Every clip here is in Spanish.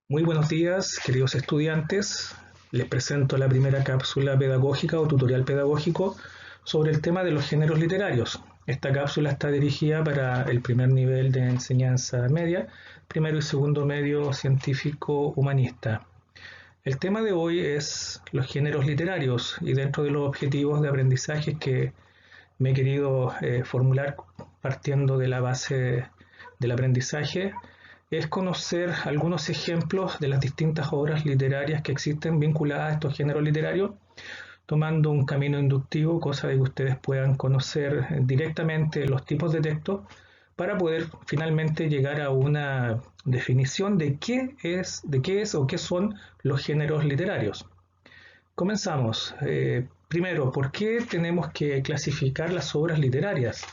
Muy buenos días, queridos estudiantes. Les presento la primera cápsula pedagógica o tutorial pedagógico sobre el tema de los géneros literarios. Esta cápsula está dirigida para el primer nivel de enseñanza media, primero y segundo medio científico humanista. El tema de hoy es los géneros literarios y dentro de los objetivos de aprendizaje que me he querido formular partiendo de la base del aprendizaje es conocer algunos ejemplos de las distintas obras literarias que existen vinculadas a estos géneros literarios, tomando un camino inductivo, cosa de que ustedes puedan conocer directamente los tipos de texto para poder finalmente llegar a una definición de qué es o qué son los géneros literarios. Comenzamos. Primero, ¿por qué tenemos que clasificar las obras literarias?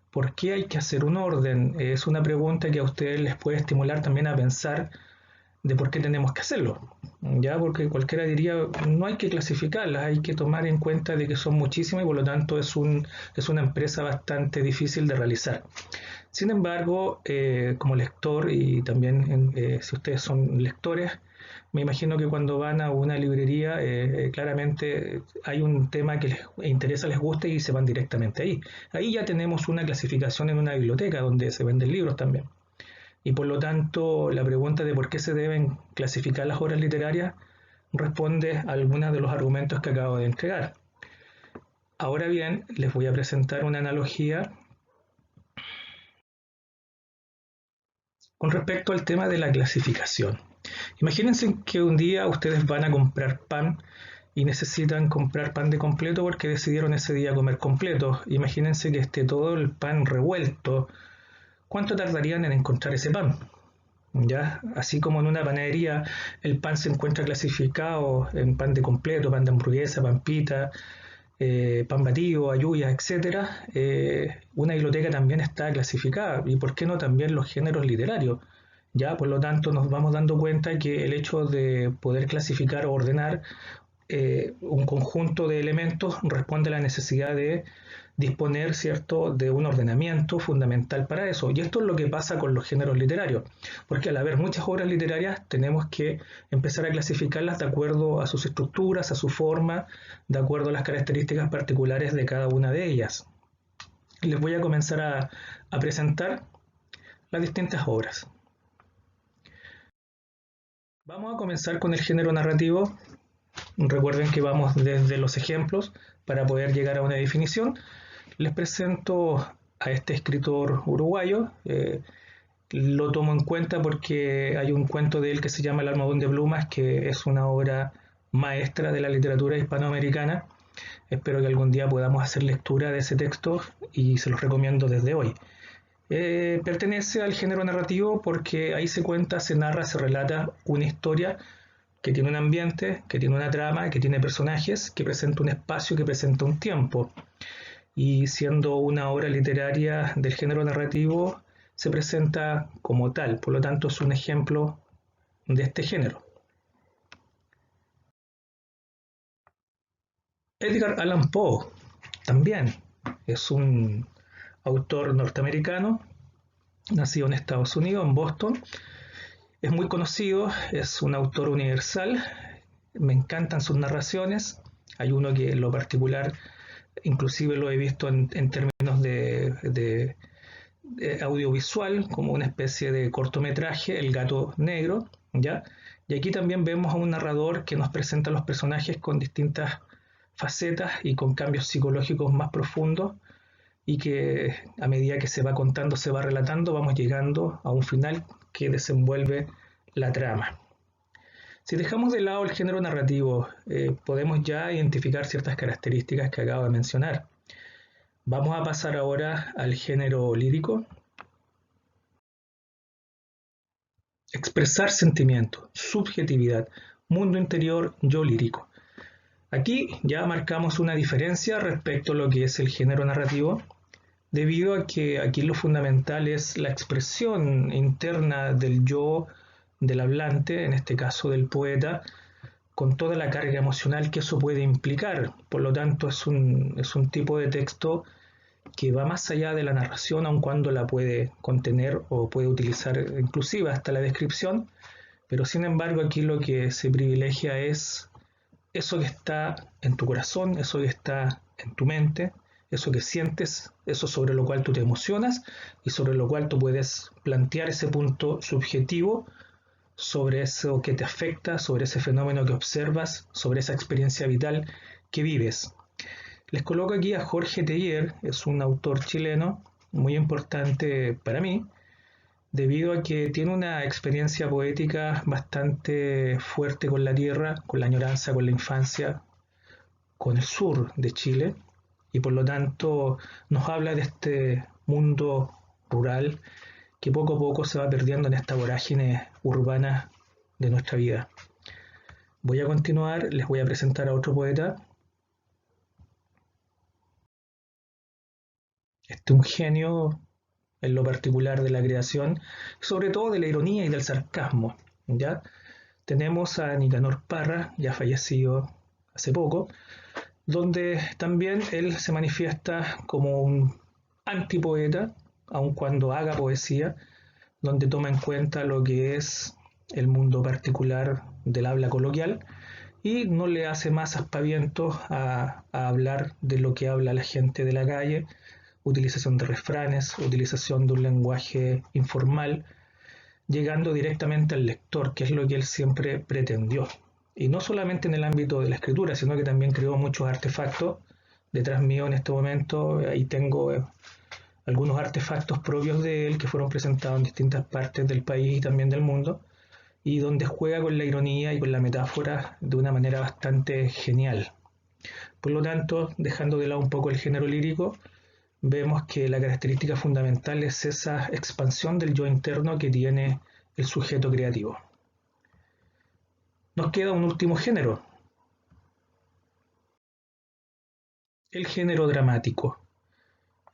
¿Por qué hay que hacer un orden? Es una pregunta que a ustedes les puede estimular también a pensar de por qué tenemos que hacerlo. Ya, porque cualquiera diría, no hay que clasificarlas, hay que tomar en cuenta de que son muchísimas y por lo tanto es una empresa bastante difícil de realizar. Sin embargo, como lector y también si ustedes son lectores, me imagino que cuando van a una librería, claramente hay un tema que les interesa, les gusta y se van directamente ahí. Ahí ya tenemos una clasificación en una biblioteca donde se venden libros también. Y por lo tanto, la pregunta de por qué se deben clasificar las obras literarias responde a algunos de los argumentos que acabo de entregar. Ahora bien, les voy a presentar una analogía con respecto al tema de la clasificación. Imagínense que un día ustedes van a comprar pan y necesitan comprar pan de completo porque decidieron ese día comer completo. Imagínense que esté todo el pan revuelto. ¿Cuánto tardarían en encontrar ese pan? ¿Ya? Así como en una panadería el pan se encuentra clasificado en pan de completo, pan de hamburguesa, pan pita, pan batido, ayuyas, etcétera, una biblioteca también está clasificada y por qué no también los géneros literarios. Ya, por lo tanto, nos vamos dando cuenta que el hecho de poder clasificar o ordenar un conjunto de elementos responde a la necesidad de disponer, ¿cierto?, de un ordenamiento fundamental para eso. Y esto es lo que pasa con los géneros literarios, porque al haber muchas obras literarias tenemos que empezar a clasificarlas de acuerdo a sus estructuras, a su forma, de acuerdo a las características particulares de cada una de ellas. Les voy a comenzar a presentar las distintas obras. Vamos a comenzar con el género narrativo. Recuerden que vamos desde los ejemplos para poder llegar a una definición. Les presento a este escritor uruguayo. Lo tomo en cuenta porque hay un cuento de él que se llama El almohadón de plumas, que es una obra maestra de la literatura hispanoamericana. Espero que algún día podamos hacer lectura de ese texto y se los recomiendo desde hoy. Pertenece al género narrativo porque ahí se cuenta, se narra, se relata una historia que tiene un ambiente, que tiene una trama, que tiene personajes, que presenta un espacio, que presenta un tiempo. Y siendo una obra literaria del género narrativo, se presenta como tal, por lo tanto es un ejemplo de este género. Edgar Allan Poe también es un autor norteamericano, nacido en Estados Unidos, en Boston. Es muy conocido, es un autor universal, me encantan sus narraciones. Hay uno que en lo particular, inclusive lo he visto en términos de audiovisual, como una especie de cortometraje, El gato negro, ¿ya? Y aquí también vemos a un narrador que nos presenta a los personajes con distintas facetas y con cambios psicológicos más profundos y que a medida que se va contando, se va relatando, vamos llegando a un final que desenvuelve la trama. Si dejamos de lado el género narrativo, podemos ya identificar ciertas características que acabo de mencionar. Vamos a pasar ahora al género lírico. Expresar sentimientos, subjetividad, mundo interior, yo lírico. Aquí ya marcamos una diferencia respecto a lo que es el género narrativo, debido a que aquí lo fundamental es la expresión interna del yo del hablante, en este caso del poeta, con toda la carga emocional que eso puede implicar. Por lo tanto, es un tipo de texto que va más allá de la narración, aun cuando la puede contener o puede utilizar inclusive hasta la descripción, pero sin embargo aquí lo que se privilegia es eso que está en tu corazón, eso que está en tu mente, eso que sientes, eso sobre lo cual tú te emocionas y sobre lo cual tú puedes plantear ese punto subjetivo sobre eso que te afecta, sobre ese fenómeno que observas, sobre esa experiencia vital que vives. Les coloco aquí a Jorge Teillier, es un autor chileno muy importante para mí, debido a que tiene una experiencia poética bastante fuerte con la tierra, con la añoranza, con la infancia, con el sur de Chile, y por lo tanto nos habla de este mundo rural que poco a poco se va perdiendo en esta vorágine urbana de nuestra vida. Voy a continuar, les voy a presentar a otro poeta. Un genio en lo particular de la creación, sobre todo de la ironía y del sarcasmo. ¿Ya? Tenemos a Nicanor Parra, ya fallecido hace poco, donde también él se manifiesta como un antipoeta, aun cuando haga poesía, donde toma en cuenta lo que es el mundo particular del habla coloquial y no le hace más aspavientos a hablar de lo que habla la gente de la calle, utilización de refranes, utilización de un lenguaje informal, llegando directamente al lector, que es lo que él siempre pretendió. Y no solamente en el ámbito de la escritura, sino que también creó muchos artefactos. Detrás mío en este momento, ahí tengo algunos artefactos propios de él que fueron presentados en distintas partes del país y también del mundo, y donde juega con la ironía y con la metáfora de una manera bastante genial. Por lo tanto, dejando de lado un poco el género lírico, vemos que la característica fundamental es esa expansión del yo interno que tiene el sujeto creativo. Nos queda un último género, el género dramático.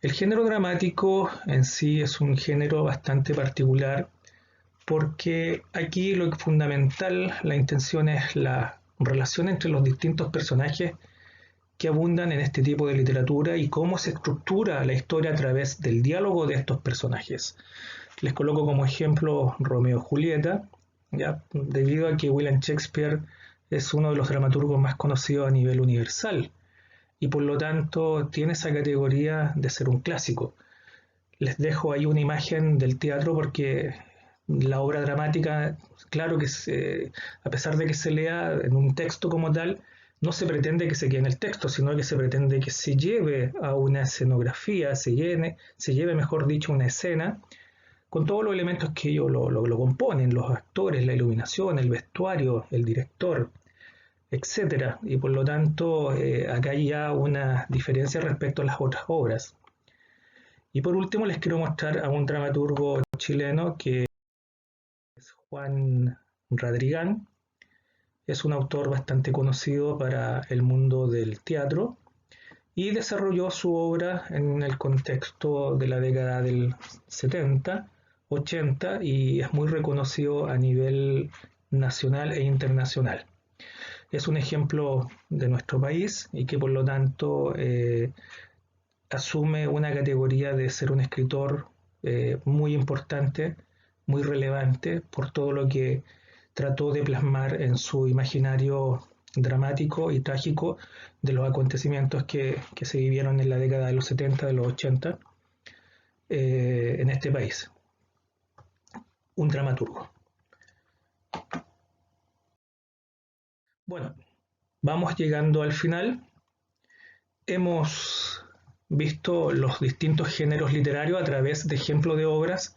El género dramático en sí es un género bastante particular porque aquí lo fundamental, la intención es la relación entre los distintos personajes que abundan en este tipo de literatura y cómo se estructura la historia a través del diálogo de estos personajes. Les coloco como ejemplo Romeo y Julieta, ¿ya? Debido a que William Shakespeare es uno de los dramaturgos más conocidos a nivel universal y por lo tanto tiene esa categoría de ser un clásico. Les dejo ahí una imagen del teatro porque la obra dramática, claro que a pesar de que se lea en un texto como tal, no se pretende que se quede en el texto, sino que se pretende que se lleve a una escenografía, se lleve, mejor dicho, una escena, con todos los elementos que ellos lo componen, los actores, la iluminación, el vestuario, el director, etcétera. Y por lo tanto, acá hay ya una diferencia respecto a las otras obras. Y por último, les quiero mostrar a un dramaturgo chileno que es Juan Radrigán. Es un autor bastante conocido para el mundo del teatro y desarrolló su obra en el contexto de la década del 70, 80 y es muy reconocido a nivel nacional e internacional. Es un ejemplo de nuestro país y que por lo tanto asume una categoría de ser un escritor muy importante, muy relevante por todo lo que trató de plasmar en su imaginario dramático y trágico de los acontecimientos que se vivieron en la década de los 70, de los 80 en este país. Un dramaturgo. Bueno, vamos llegando al final. Hemos visto los distintos géneros literarios a través de ejemplos de obras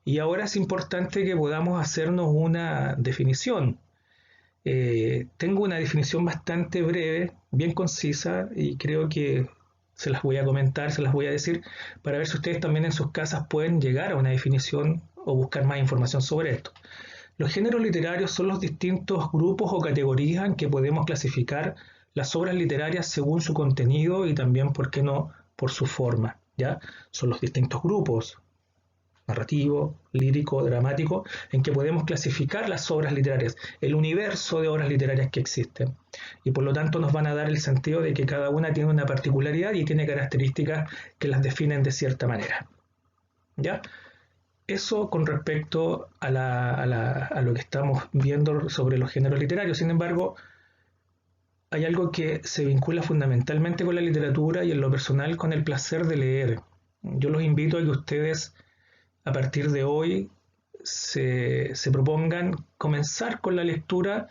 y ahora es importante que podamos hacernos una definición. Tengo una definición bastante breve, bien concisa y creo que se las voy a comentar, se las voy a decir para ver si ustedes también en sus casas pueden llegar a una definición o buscar más información sobre esto. Los géneros literarios son los distintos grupos o categorías en que podemos clasificar las obras literarias según su contenido y también, ¿por qué no?, por su forma, ¿ya? Son los distintos grupos, narrativo, lírico, dramático, en que podemos clasificar las obras literarias, el universo de obras literarias que existen. Y por lo tanto nos van a dar el sentido de que cada una tiene una particularidad y tiene características que las definen de cierta manera, ¿ya? Eso con respecto a lo que estamos viendo sobre los géneros literarios. Sin embargo, hay algo que se vincula fundamentalmente con la literatura y en lo personal con el placer de leer. Yo los invito a que ustedes a partir de hoy se propongan comenzar con la lectura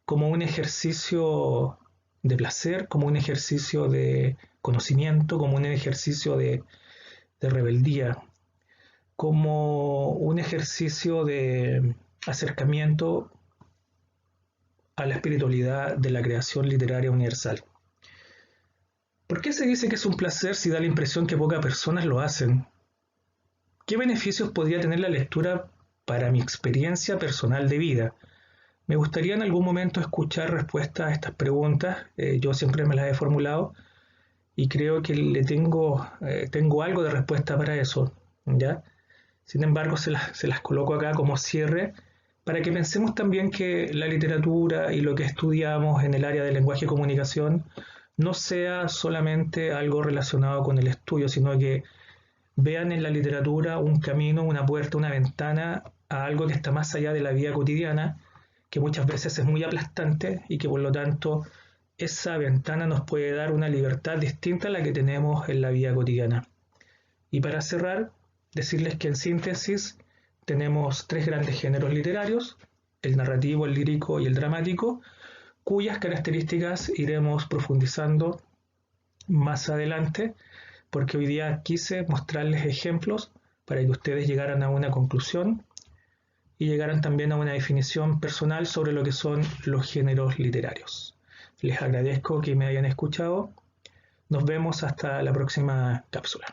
como un ejercicio de placer, como un ejercicio de conocimiento, como un ejercicio de rebeldía, como un ejercicio de acercamiento a la espiritualidad de la creación literaria universal. ¿Por qué se dice que es un placer si da la impresión que pocas personas lo hacen? ¿Qué beneficios podría tener la lectura para mi experiencia personal de vida? Me gustaría en algún momento escuchar respuestas a estas preguntas. Yo siempre me las he formulado y creo que tengo algo de respuesta para eso, ¿ya? Sin embargo, se las coloco acá como cierre para que pensemos también que la literatura y lo que estudiamos en el área de lenguaje y comunicación no sea solamente algo relacionado con el estudio, sino que vean en la literatura un camino, una puerta, una ventana a algo que está más allá de la vida cotidiana, que muchas veces es muy aplastante y que por lo tanto esa ventana nos puede dar una libertad distinta a la que tenemos en la vida cotidiana. Y para cerrar, decirles que en síntesis tenemos tres grandes géneros literarios, el narrativo, el lírico y el dramático, cuyas características iremos profundizando más adelante, porque hoy día quise mostrarles ejemplos para que ustedes llegaran a una conclusión y llegaran también a una definición personal sobre lo que son los géneros literarios. Les agradezco que me hayan escuchado. Nos vemos hasta la próxima cápsula.